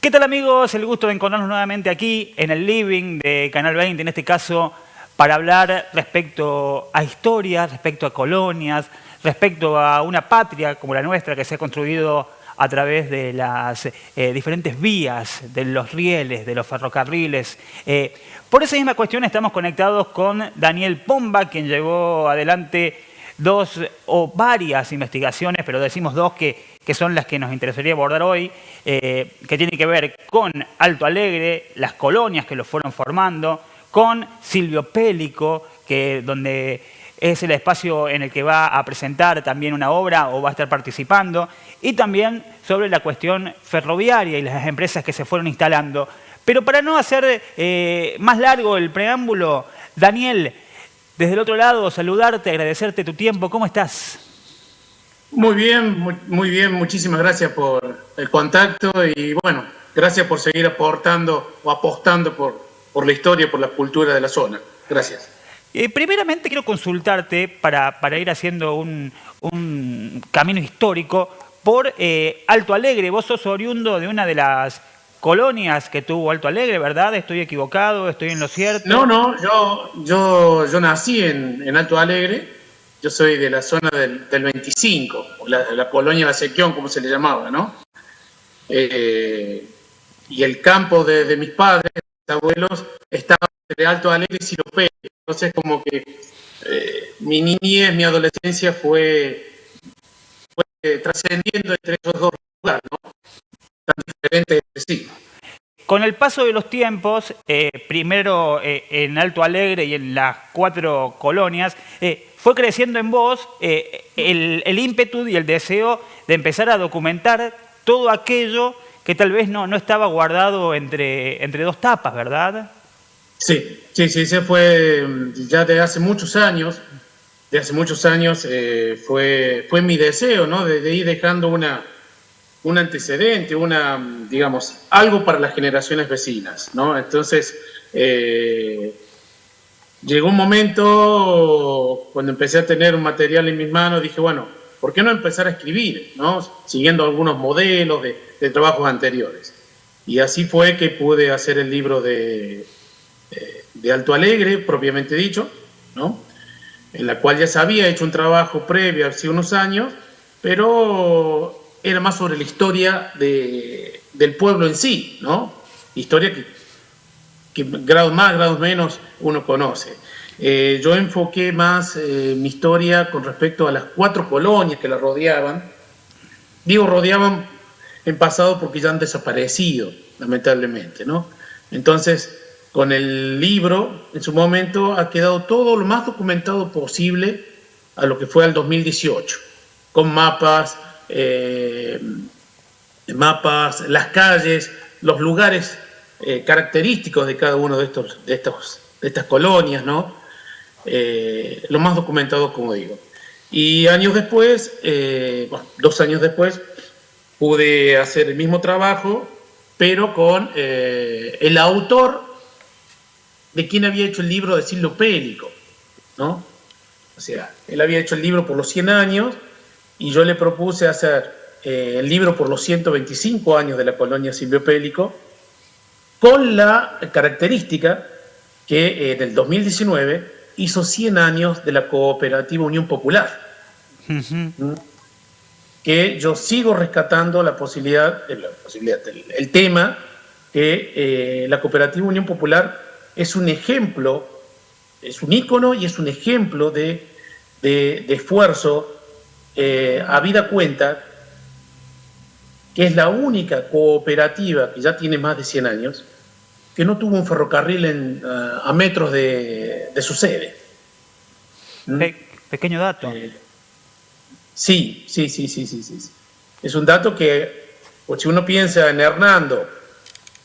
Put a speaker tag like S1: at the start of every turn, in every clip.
S1: ¿Qué tal, amigos? El gusto de encontrarnos nuevamente aquí en el living de Canal 20, en este caso para hablar respecto a historias, respecto a colonias, respecto a una patria como la nuestra que se ha construido a través de las diferentes vías, de los rieles, de los ferrocarriles. Por esa misma cuestión estamos conectados con Daniel Pomba, quien llevó adelante dos o varias investigaciones, pero decimos dos que son las que nos interesaría abordar hoy, que tienen que ver con Alto Alegre, las colonias que lo fueron formando, con Silvio Pellico, donde es el espacio en el que va a presentar también una obra o va a estar participando, y también sobre la cuestión ferroviaria y las empresas que se fueron instalando. Pero para no hacer más largo el preámbulo, Daniel, desde el otro lado, saludarte, agradecerte tu tiempo. ¿Cómo estás?
S2: Muy bien. Muchísimas gracias por el contacto y bueno, gracias por seguir aportando o apostando por la historia, por la cultura de la zona. Gracias.
S1: Primeramente quiero consultarte para ir haciendo un camino histórico por Alto Alegre. Vos sos oriundo de una de las colonias que tuvo Alto Alegre, ¿verdad? ¿Estoy equivocado? ¿Estoy en lo cierto?
S2: No, yo nací en Alto Alegre. Yo soy de la zona del 25, la colonia La Sequión, como se le llamaba, ¿no? Y el campo de mis padres, mis abuelos, estaba de Alto Alegre y Silopé. Entonces, como que mi niñez, mi adolescencia fue trascendiendo entre esos dos lugares, ¿no? Tan diferentes entre sí.
S1: Con el paso de los tiempos, primero en Alto Alegre y en las 4 colonias, fue creciendo en vos el ímpetu y el deseo de empezar a documentar todo aquello que tal vez no estaba guardado entre dos tapas, ¿verdad?
S2: Sí, ese fue ya de hace muchos años. Fue mi deseo, ¿no? De ir dejando un antecedente, digamos, algo para las generaciones vecinas, ¿no? Entonces, llegó un momento cuando empecé a tener un material en mis manos, dije, bueno, ¿por qué no empezar a escribir, ¿no? Siguiendo algunos modelos de trabajos anteriores. Y así fue que pude hacer el libro de Alto Alegre, propiamente dicho, ¿no? En la cual ya se había hecho un trabajo previo hace unos años, pero era más sobre la historia del pueblo en sí, ¿no? Historia que grados más, grados menos, uno conoce. Yo enfoqué más mi historia con respecto a las 4 colonias que la rodeaban. Digo rodeaban en pasado porque ya han desaparecido, lamentablemente, ¿no? Entonces, con el libro, en su momento, ha quedado todo lo más documentado posible a lo que fue al 2018, con mapas, las calles, los lugares característicos de cada uno de estas colonias, ¿no? Lo más documentado, como digo. Y años después, 2 años después, pude hacer el mismo trabajo, pero con el autor de quien había hecho el libro de Silvio Pellico, ¿no? O sea, él había hecho el libro por los 100 años y yo le propuse hacer el libro por los 125 años de la colonia Silvio Pellico, con la característica que en el 2019 hizo 100 años de la Cooperativa Unión Popular. Que yo sigo rescatando el tema que la Cooperativa Unión Popular es un ejemplo, es un ícono y es un ejemplo de esfuerzo habida cuenta que es la única cooperativa que ya tiene más de 100 años que no tuvo un ferrocarril a metros de su sede.
S1: Pequeño dato.
S2: Sí. Es un dato que, si uno piensa en Hernando,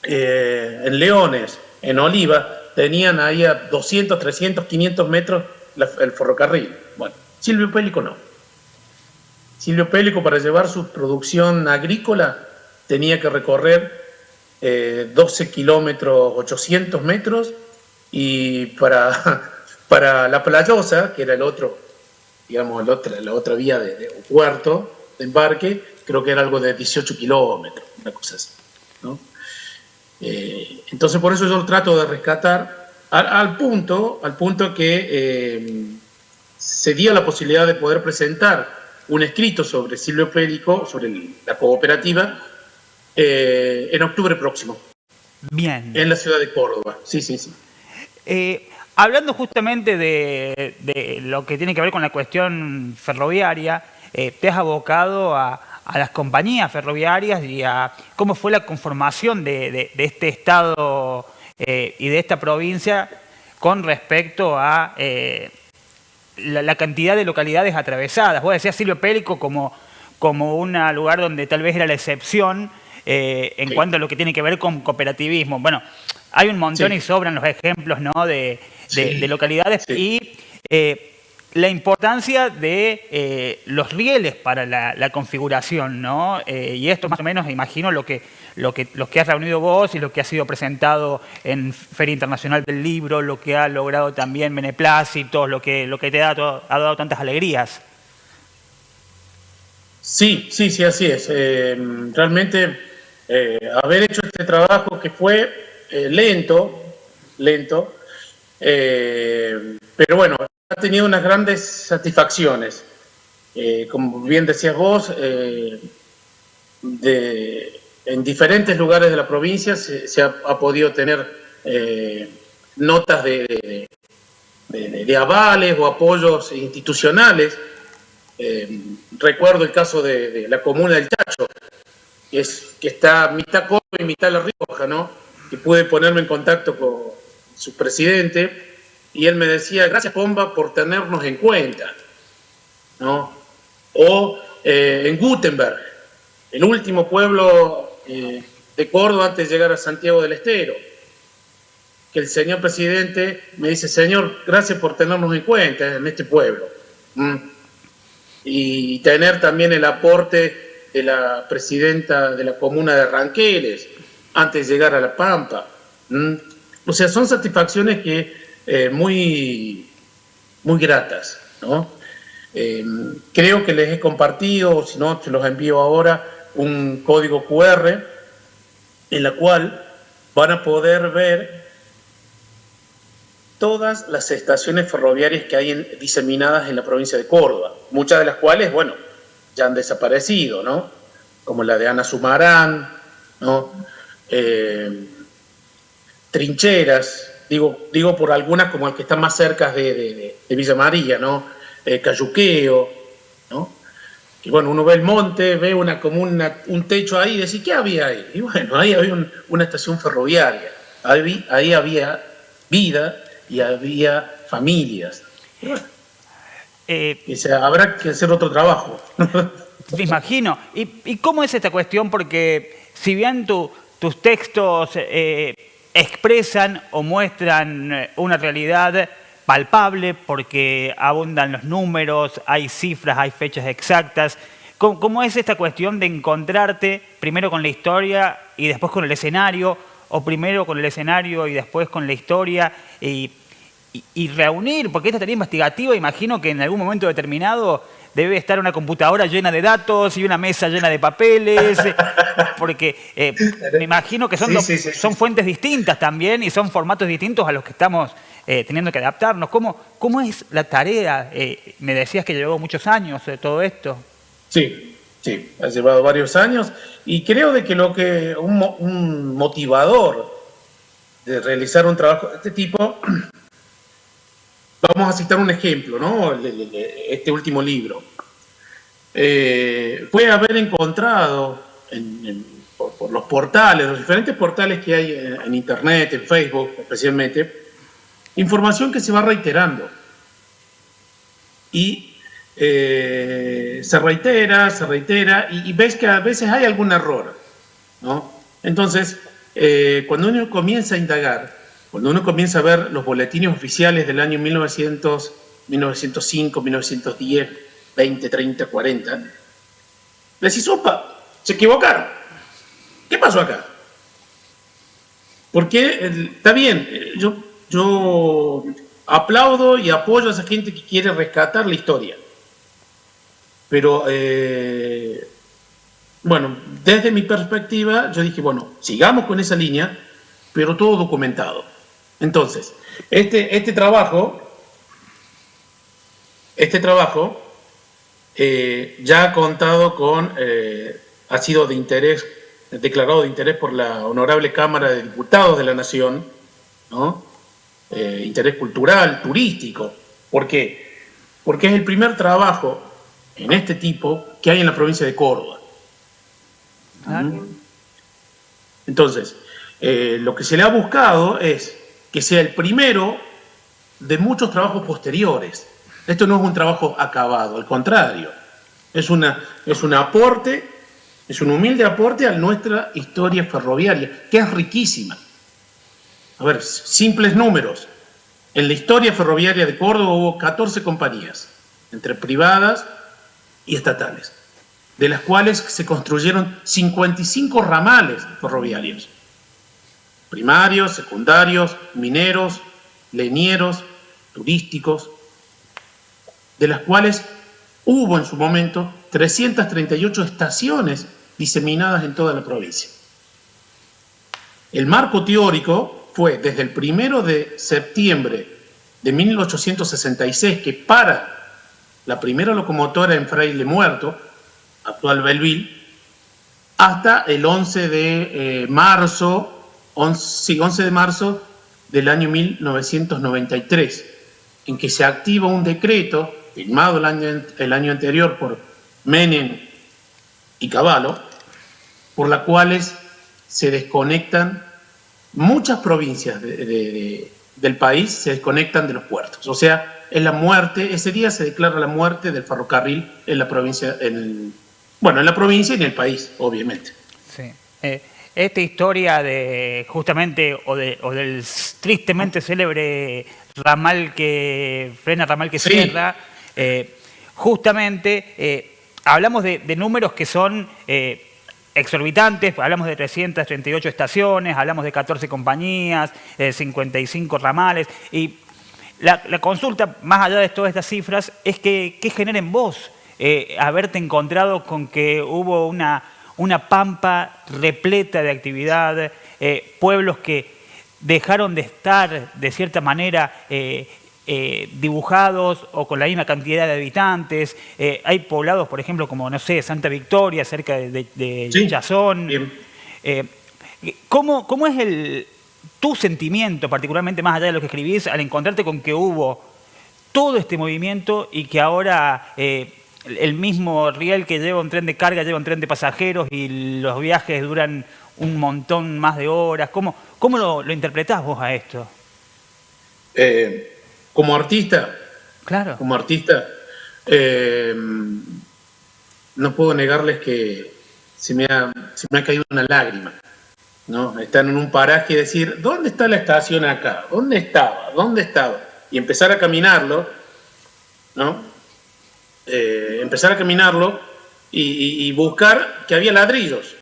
S2: en Leones, en Oliva, tenían ahí a 200, 300, 500 metros el ferrocarril. Bueno, Silvio Pellico no. Silvio Pellico, para llevar su producción agrícola, tenía que recorrer 12 kilómetros, 800 metros, y para La Playosa, que era el otro, digamos, la otra vía de puerto, de embarque, creo que era algo de 18 kilómetros, una cosa así. ¿no? Entonces por eso yo trato de rescatar al punto que se dio la posibilidad de poder presentar un escrito sobre Silvio Pellico, sobre la cooperativa, en octubre próximo.
S1: Bien.
S2: En la ciudad de Córdoba, sí.
S1: Hablando justamente de lo que tiene que ver con la cuestión ferroviaria, te has abocado a las compañías ferroviarias y a cómo fue la conformación de este estado y de esta provincia con respecto a la cantidad de localidades atravesadas. Vos decías Silvio Pellico como un lugar donde tal vez era la excepción en cuanto a lo que tiene que ver con cooperativismo. Bueno, hay un montón y sobran los ejemplos, ¿no? de localidades y la importancia de los rieles para la configuración, ¿no? Y esto más o menos, imagino, lo que has reunido vos y lo que ha sido presentado en Feria Internacional del Libro, lo que ha logrado también Beneplácitos, lo que te ha dado tantas alegrías.
S2: Sí, así es. Realmente haber hecho este trabajo que fue lento, pero bueno, ha tenido unas grandes satisfacciones. Como bien decías vos, en diferentes lugares de la provincia se ha podido tener notas de avales o apoyos institucionales. Recuerdo el caso de la comuna del Chacho, que está mitad Córdoba y mitad La Rioja, ¿no? Que pude ponerme en contacto con su presidente y él me decía, gracias Pomba por tenernos en cuenta, ¿no? O en Gutenberg, el último pueblo de Córdoba antes de llegar a Santiago del Estero, que el señor presidente me dice, señor, gracias por tenernos en cuenta en este pueblo. Y tener también el aporte de la presidenta de la comuna de Ranqueles antes de llegar a La Pampa. O sea, son satisfacciones que muy gratas, ¿no? Creo que les he compartido, o si no, te los envío ahora, un código QR en la cual van a poder ver todas las estaciones ferroviarias que hay diseminadas en la provincia de Córdoba, muchas de las cuales, bueno, ya han desaparecido, ¿no? Como la de Ana Sumarán, ¿no? Trincheras, digo por algunas como el que está más cerca de Villa María, ¿no? Cayuqueo, ¿no? Y bueno, uno ve el monte, ve como un techo ahí y dice, ¿qué había ahí? Y bueno, ahí había una estación ferroviaria, ahí había vida y había familias. Y bueno, habrá que hacer otro trabajo.
S1: Me imagino. ¿Y cómo es esta cuestión? Porque si bien tus textos expresan o muestran una realidad palpable, porque abundan los números, hay cifras, hay fechas exactas, ¿cómo es esta cuestión de encontrarte primero con la historia y después con el escenario, o primero con el escenario y después con la historia, y reunir? Porque esta tarea investigativa, imagino que en algún momento determinado debe estar una computadora llena de datos y una mesa llena de papeles, porque me imagino que son fuentes distintas también y son formatos distintos a los que estamos teniendo que adaptarnos. ¿Cómo es la tarea? Me decías que llevó muchos años todo esto.
S2: Sí, ha llevado varios años y creo de que un motivador de realizar un trabajo de este tipo, vamos a citar un ejemplo, ¿no? Este último libro. Fue haber encontrado por los portales, los diferentes portales que hay en Internet, en Facebook especialmente, información que se va reiterando. Y se reitera, y ves que a veces hay algún error, ¿no? Entonces, cuando uno comienza a indagar, cuando uno comienza a ver los boletines oficiales del año 1900, 1905, 1910, 20, 30, 40, decís, opa, se equivocaron. ¿Qué pasó acá? Porque está bien, yo aplaudo y apoyo a esa gente que quiere rescatar la historia. Pero Bueno, desde mi perspectiva, yo dije, bueno, sigamos con esa línea, pero todo documentado. Entonces, este trabajo ya ha contado con, ha sido de interés, declarado de interés por la Honorable Cámara de Diputados de la Nación, ¿no? Interés cultural, turístico. ¿Por qué? Porque es el primer trabajo en este tipo que hay en la provincia de Córdoba. Entonces, lo que se le ha buscado es que sea el primero de muchos trabajos posteriores. Esto no es un trabajo acabado, al contrario, es un aporte, es un humilde aporte a nuestra historia ferroviaria, que es riquísima. A ver, simples números. En la historia ferroviaria de Córdoba hubo 14 compañías, entre privadas y estatales, de las cuales se construyeron 55 ramales ferroviarios, primarios, secundarios, mineros, leñeros, turísticos, de las cuales hubo en su momento 338 estaciones diseminadas en toda la provincia. El marco teórico fue desde el 1 de septiembre de 1866, que para la primera locomotora en Fraile Muerto, actual Belleville, hasta el 11 de marzo, 11 de marzo del año 1993, en que se activa un decreto firmado el año anterior por Menem y Cavallo, por las cuales se desconectan muchas provincias del país, se desconectan de los puertos. O sea, es la muerte, ese día se declara la muerte del ferrocarril en la provincia, en la provincia y en el país, obviamente.
S1: Sí. Esta historia de justamente, o del tristemente célebre ramal que frena, ramal que cierra, justamente hablamos de números que son exorbitantes, hablamos de 338 estaciones, hablamos de 14 compañías, 55 ramales, y la consulta, más allá de todas estas cifras, es que ¿qué genera en vos haberte encontrado con que hubo una pampa repleta de actividad, pueblos que dejaron de estar de cierta manera dibujados o con la misma cantidad de habitantes? Hay poblados, por ejemplo, como, no sé, Santa Victoria, cerca de Chazón. ¿Cómo es tu sentimiento, particularmente más allá de lo que escribís, al encontrarte con que hubo todo este movimiento y que ahora el mismo riel que lleva un tren de carga lleva un tren de pasajeros y los viajes duran un montón más de horas? ¿Cómo lo interpretás vos a esto?
S2: Como artista,
S1: claro.
S2: Como artista, no puedo negarles que se me ha caído una lágrima, ¿no? Estar en un paraje y decir, ¿dónde está la estación acá? ¿Dónde estaba? ¿Dónde estaba? Y empezar a caminarlo, ¿no? Empezar a caminarlo y buscar que había ladrillos.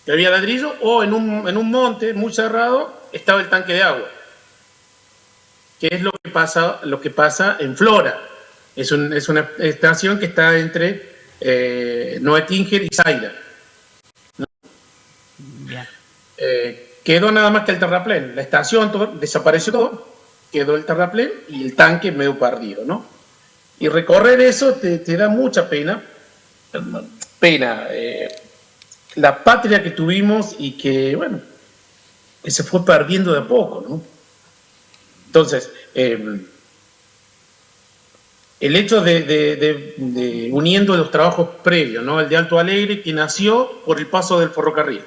S2: Que había ladrillos, o en un monte muy cerrado estaba el tanque de agua. Que es lo que pasa en Flora. Es una estación que está entre Noé Tinger y Zaira. ¿No? Quedó nada más que el terraplén. La estación desapareció todo, quedó el terraplén y el tanque medio perdido, ¿no? Y recorrer eso te da mucha pena. La patria que tuvimos y que, bueno, que se fue perdiendo de a poco, ¿no? Entonces, el hecho de uniendo los trabajos previos, ¿no? El de Alto Alegre, que nació por el paso del ferrocarril.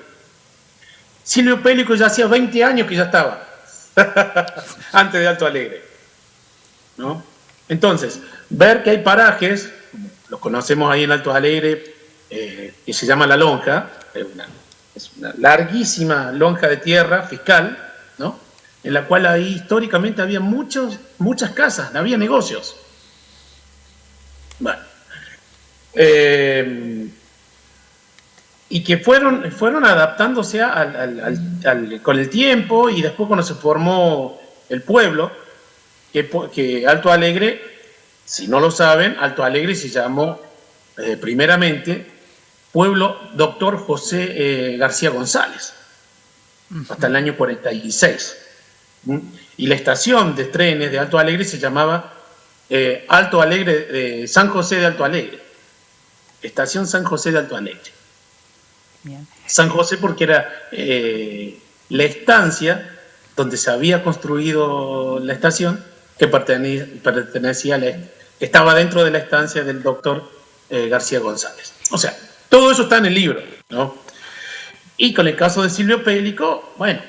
S2: Silvio Pellico ya hacía 20 años que ya estaba, antes de Alto Alegre, ¿no? Entonces, ver que hay parajes, los conocemos ahí en Alto Alegre, que se llama La Lonja, es una larguísima lonja de tierra fiscal, ¿no? En la cual ahí históricamente había muchas casas, había negocios. Bueno. Y que fueron adaptándose con el tiempo, y después cuando se formó el pueblo, que Alto Alegre, si no lo saben, Alto Alegre se llamó primeramente pueblo Doctor José García González, hasta el año 46. Y la estación de trenes de Alto Alegre se llamaba Alto Alegre, San José de Alto Alegre. Estación San José de Alto Alegre.
S1: Bien.
S2: San José porque era la estancia donde se había construido la estación que pertenecía que estaba dentro de la estancia del doctor García González. O sea, todo eso está en el libro, ¿no? Y con el caso de Silvio Pellico, bueno,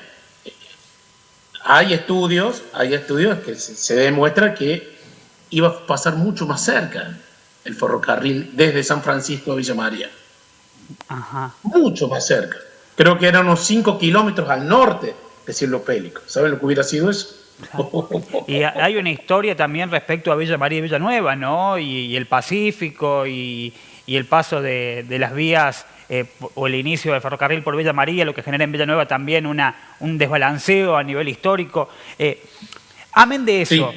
S2: hay estudios que se demuestra que iba a pasar mucho más cerca el ferrocarril desde San Francisco a Villa María.
S1: Ajá.
S2: Mucho más cerca. Creo que eran unos 5 kilómetros al norte de Silvio Pellico. ¿Saben lo que hubiera sido eso?
S1: Y hay una historia también respecto a Villa María y Villanueva, ¿no? Y el Pacífico y el paso de las vías o el inicio del ferrocarril por Villa María, lo que genera en Villanueva también un desbalanceo a nivel histórico. Amén de eso,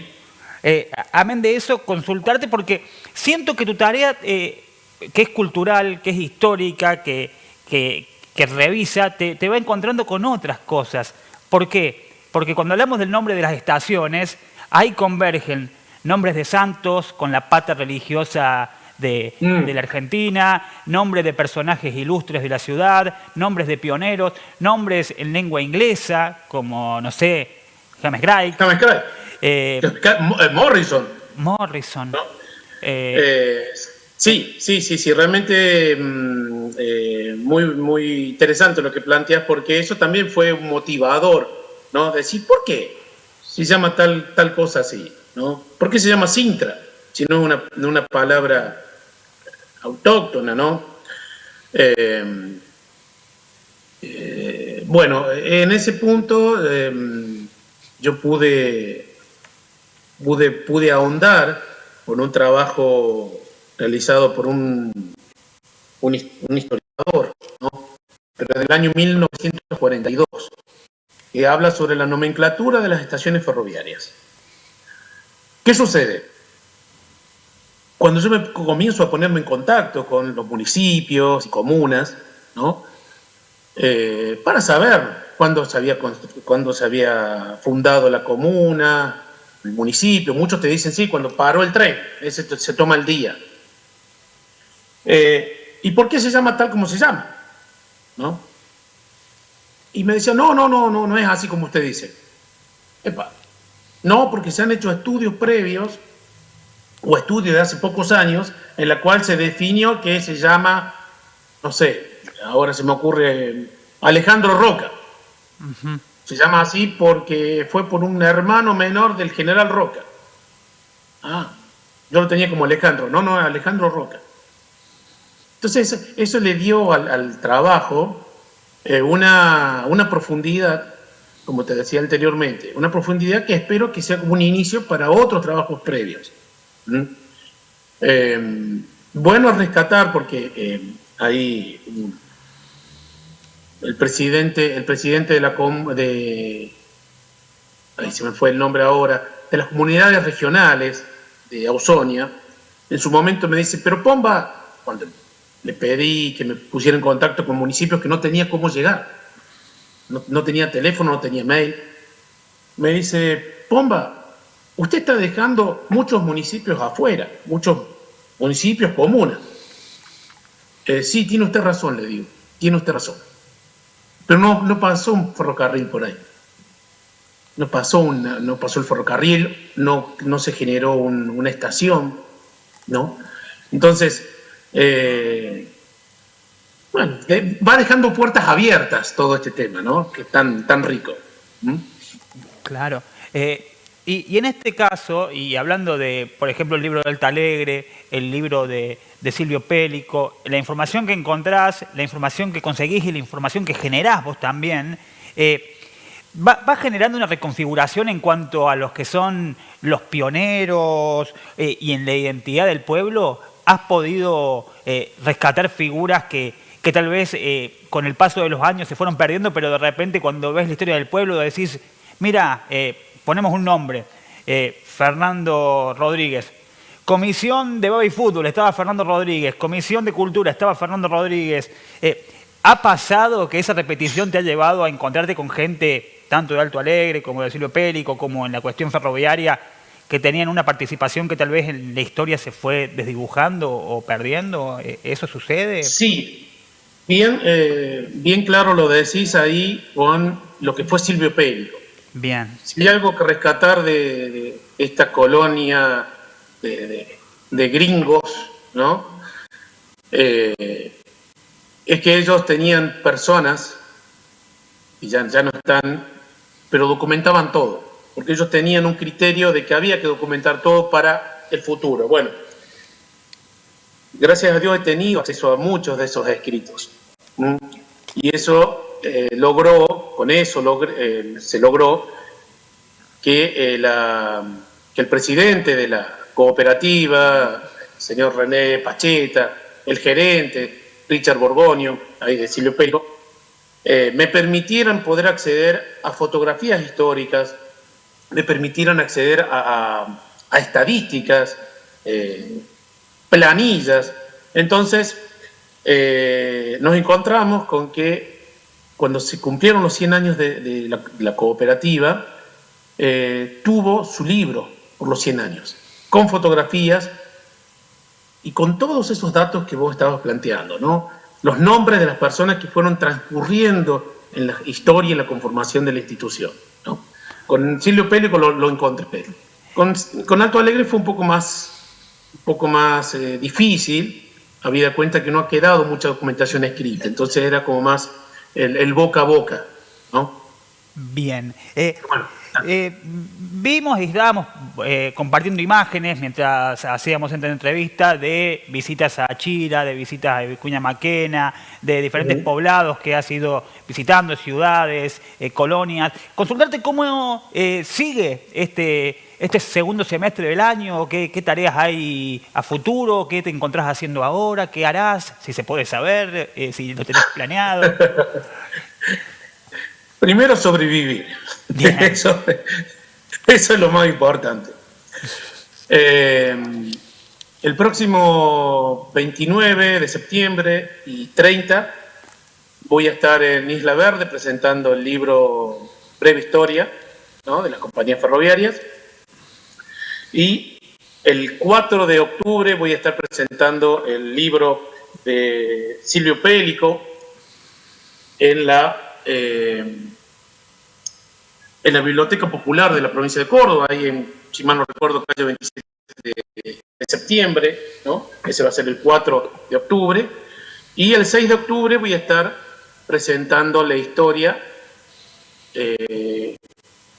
S1: sí. Consultarte porque siento que tu tarea, que es cultural, que es histórica, que revisa, te va encontrando con otras cosas. ¿Por qué? Porque cuando hablamos del nombre de las estaciones, ahí convergen nombres de santos con la pata religiosa de la Argentina, nombres de personajes ilustres de la ciudad, nombres de pioneros, nombres en lengua inglesa, como, no sé, James Gray.
S2: Morrison.
S1: Morrison.
S2: ¿No? Sí, realmente muy, muy interesante lo que planteas, porque eso también fue un motivador, ¿no? Decir, ¿por qué se llama tal cosa así? ¿No? ¿Por qué se llama Sintra? Si no es una palabra autóctona, ¿no? Bueno, en ese punto yo pude ahondar con un trabajo realizado por un historiador, ¿no? Pero del año 1942, que habla sobre la nomenclatura de las estaciones ferroviarias. ¿Qué sucede? Cuando yo comienzo a ponerme en contacto con los municipios y comunas, ¿no? Para saber cuándo se había fundado la comuna, el municipio, muchos te dicen, sí, cuando paró el tren, ese se toma el día. ¿Y por qué se llama tal como se llama? ¿No? Y me decían, no es así como usted dice. Epa, no, porque se han hecho estudios previos o estudios de hace pocos años en la cual se definió que se llama, no sé, ahora se me ocurre, Alejandro Roca. Uh-huh. Se llama así porque fue por un hermano menor del general Roca. Ah, yo lo tenía como Alejandro. No, Alejandro Roca. Entonces eso le dio al trabajo una profundidad, como te decía anteriormente, una profundidad que espero que sea como un inicio para otros trabajos previos. Bueno a rescatar porque ahí el presidente de ahí se me fue el nombre ahora, de las comunidades regionales de Ausonia, en su momento me dice, pero Pomba, cuando le pedí que me pusiera en contacto con municipios que no tenía cómo llegar, no tenía teléfono, no tenía mail, me dice, Pomba, usted está dejando muchos municipios afuera, muchos municipios comunas. Sí, tiene usted razón, le digo, tiene usted razón. Pero no pasó un ferrocarril por ahí. No pasó el ferrocarril, no se generó una estación, ¿no? Entonces, bueno, va dejando puertas abiertas todo este tema, ¿no? Que es tan rico.
S1: Claro. Y en este caso, y hablando de, por ejemplo, el libro de Alto Alegre, el libro de Silvio Pellico, la información que encontrás, la información que conseguís y la información que generás vos también, va generando una reconfiguración en cuanto a los que son los pioneros y en la identidad del pueblo. ¿Has podido rescatar figuras que tal vez con el paso de los años se fueron perdiendo, pero de repente cuando ves la historia del pueblo decís, mira, ponemos un nombre, Fernando Rodríguez. Comisión de Baby Fútbol, estaba Fernando Rodríguez. Comisión de Cultura, estaba Fernando Rodríguez. ¿Ha pasado que esa repetición te ha llevado a encontrarte con gente, tanto de Alto Alegre como de Silvio Pellico, como en la cuestión ferroviaria, que tenían una participación que tal vez en la historia se fue desdibujando o perdiendo? ¿Eso sucede?
S2: Sí, bien claro lo decís ahí con lo que fue Silvio Pellico.
S1: Bien.
S2: Si hay algo que rescatar de esta colonia de gringos, ¿no? Es que ellos tenían personas, y ya no están, pero documentaban todo, porque ellos tenían un criterio de que había que documentar todo para el futuro. Bueno, gracias a Dios he tenido acceso a muchos de esos escritos. Y eso se logró que el presidente de la cooperativa, el señor René Pacheta, el gerente, Richard Borgonio, ahí de Silvio Pellico, me permitieran poder acceder a fotografías históricas, me permitieran acceder a estadísticas, planillas. Entonces, nos encontramos con que cuando se cumplieron los 100 años de la cooperativa, tuvo su libro por los 100 años, con fotografías y con todos esos datos que vos estabas planteando, ¿no? Los nombres de las personas que fueron transcurriendo en la historia y en la conformación de la institución, ¿no? Con Silvio Pellico lo encontré. Con Alto Alegre fue un poco más difícil, habida cuenta que no ha quedado mucha documentación escrita, entonces era como más el boca a boca, ¿no?
S1: Bien. Vimos y estábamos compartiendo imágenes mientras hacíamos esta entrevista de visitas a Chira, de visitas a Vicuña Maquena, de diferentes poblados que has ido visitando, ciudades, colonias. Consultarte cómo sigue este segundo semestre del año, qué tareas hay a futuro, qué te encontrás haciendo ahora, qué harás, si se puede saber, si lo tenés planeado.
S2: Primero sobrevivir. Eso es lo más importante. El próximo 29 de septiembre y 30 voy a estar en Isla Verde presentando el libro Breve Historia, ¿no?, de las compañías ferroviarias. Y el 4 de octubre voy a estar presentando el libro de Silvio Pellico en la Biblioteca Popular de la provincia de Córdoba, ahí en, si mal no recuerdo, calle 27 de septiembre, ¿no? Ese va a ser el 4 de octubre. Y el 6 de octubre voy a estar presentando la historia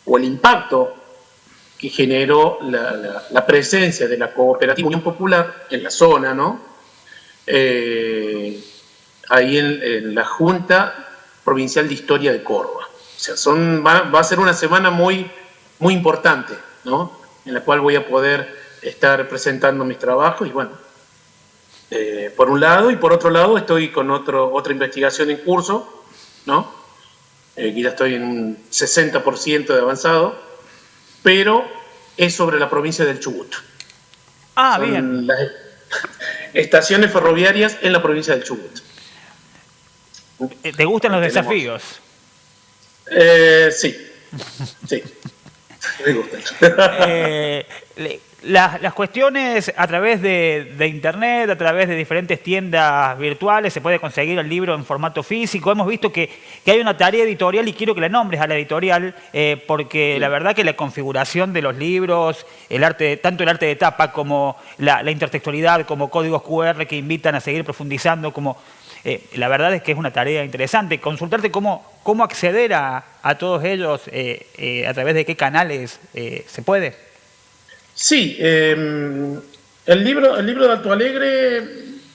S2: o el impacto que generó la presencia de la Cooperativa Unión Popular en la zona, ¿no? Ahí en la Junta Provincial de Historia de Córdoba. O sea, va a ser una semana muy, muy importante, ¿no?, en la cual voy a poder estar presentando mis trabajos y bueno, por un lado, y por otro lado estoy con otra investigación en curso, ¿no?, que ya estoy en un 60% de avanzado, pero es sobre la provincia del Chubut.
S1: Ah, bien.
S2: Las estaciones ferroviarias en la provincia del Chubut.
S1: ¿Te gustan los desafíos?
S2: Sí, me gustan.
S1: Las cuestiones a través de internet, a través de diferentes tiendas virtuales, se puede conseguir el libro en formato físico. Hemos visto que hay una tarea editorial y quiero que la nombres a la editorial porque sí, la verdad que la configuración de los libros, tanto el arte de tapa como la intertextualidad, como códigos QR que invitan a seguir profundizando, la verdad es que es una tarea interesante. Consultarte cómo acceder a todos ellos, a través de qué canales se puede.
S2: Sí, el libro de Alto Alegre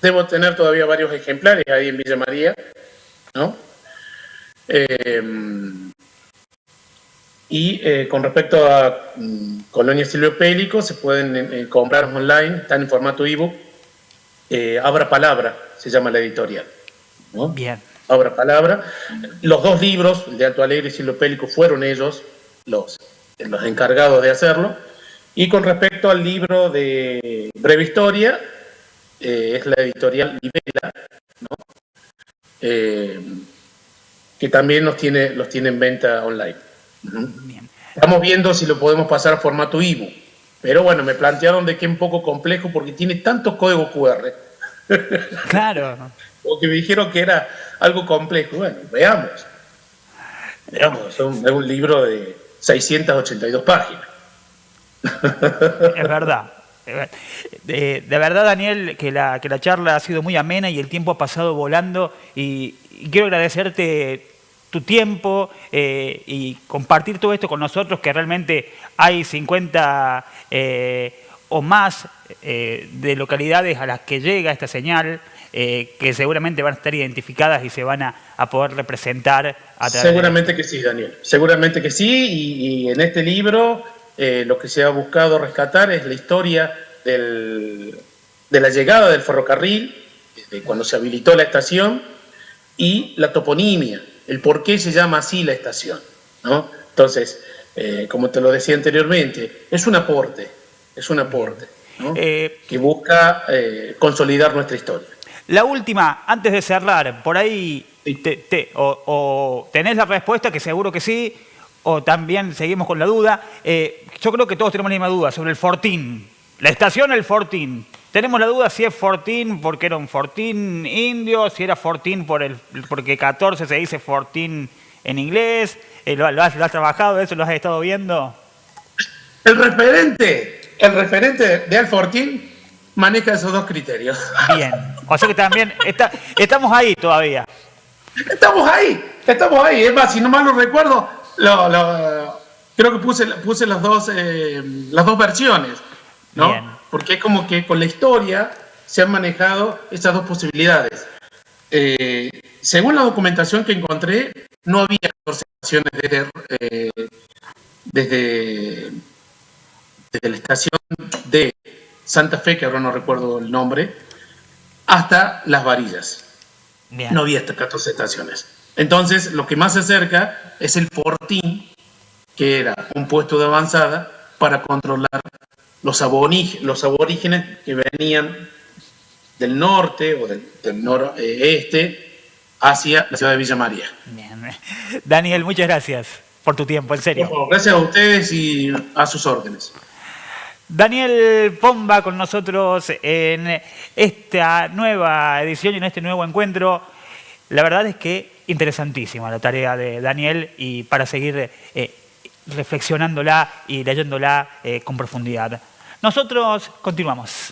S2: debo tener todavía varios ejemplares ahí en Villa María, ¿no? Con respecto a Colonia Silvio Pellico, se pueden comprar online, están en formato ebook. Abra Palabra se llama la editorial, ¿no?
S1: Bien.
S2: Abra Palabra. Los dos libros, el de Alto Alegre y Silvio Pellico, fueron ellos los encargados de hacerlo. Y con respecto al libro de Breve Historia, es la editorial Libela, ¿no? Que también los tiene en venta online.
S1: Bien.
S2: Estamos viendo si lo podemos pasar a formato ebook. Pero bueno, me plantearon de que es un poco complejo porque tiene tantos códigos QR.
S1: Claro.
S2: O que me dijeron que era algo complejo. Bueno, veamos. Veamos, es un libro de 682 páginas.
S1: Es verdad. De verdad, Daniel, que la charla ha sido muy amena y el tiempo ha pasado volando y quiero agradecerte tu tiempo y compartir todo esto con nosotros, que realmente hay 50 o más de localidades a las que llega esta señal, que seguramente van a estar identificadas y se van a poder representar a través
S2: Seguramente que sí, Daniel. Seguramente que sí, y en este libro lo que se ha buscado rescatar es la historia de la llegada del ferrocarril, de cuando se habilitó la estación, y la toponimia, el por qué se llama así la estación, ¿no? Entonces, como te lo decía anteriormente, es un aporte, ¿no? Que busca consolidar nuestra historia.
S1: La última, antes de cerrar, por ahí o tenés la respuesta, que seguro que sí, o también seguimos con la duda. Yo creo que todos tenemos la misma duda sobre el Fortín. La estación El Fortín. Tenemos la duda si es Fortín porque era un Fortín indio, si era Fortín porque 14 se dice Fortín en inglés. ¿Lo has trabajado eso? ¿Lo has estado viendo?
S2: El referente de Alfortín maneja esos dos criterios.
S1: Bien. O sea que también estamos ahí todavía.
S2: Estamos ahí. Es más, si no mal lo recuerdo, creo que puse las dos versiones, ¿no?
S1: Bien.
S2: Porque es como que con la historia se han manejado esas dos posibilidades. Según la documentación que encontré, no había 14 estaciones desde la estación de Santa Fe, que ahora no recuerdo el nombre, hasta Las Varillas.
S1: Bien.
S2: No había hasta 14 estaciones. Entonces, lo que más se acerca es el Fortín, que era un puesto de avanzada para controlar los aborígenes que venían del norte o del noroeste hacia la ciudad de Villa María.
S1: Bien. Daniel, muchas gracias por tu tiempo, en serio.
S2: Bueno, gracias a ustedes y a sus órdenes.
S1: Daniel Pomba con nosotros en esta nueva edición y en este nuevo encuentro. La verdad es que interesantísima la tarea de Daniel y para seguir reflexionándola y leyéndola con profundidad. Nosotros continuamos.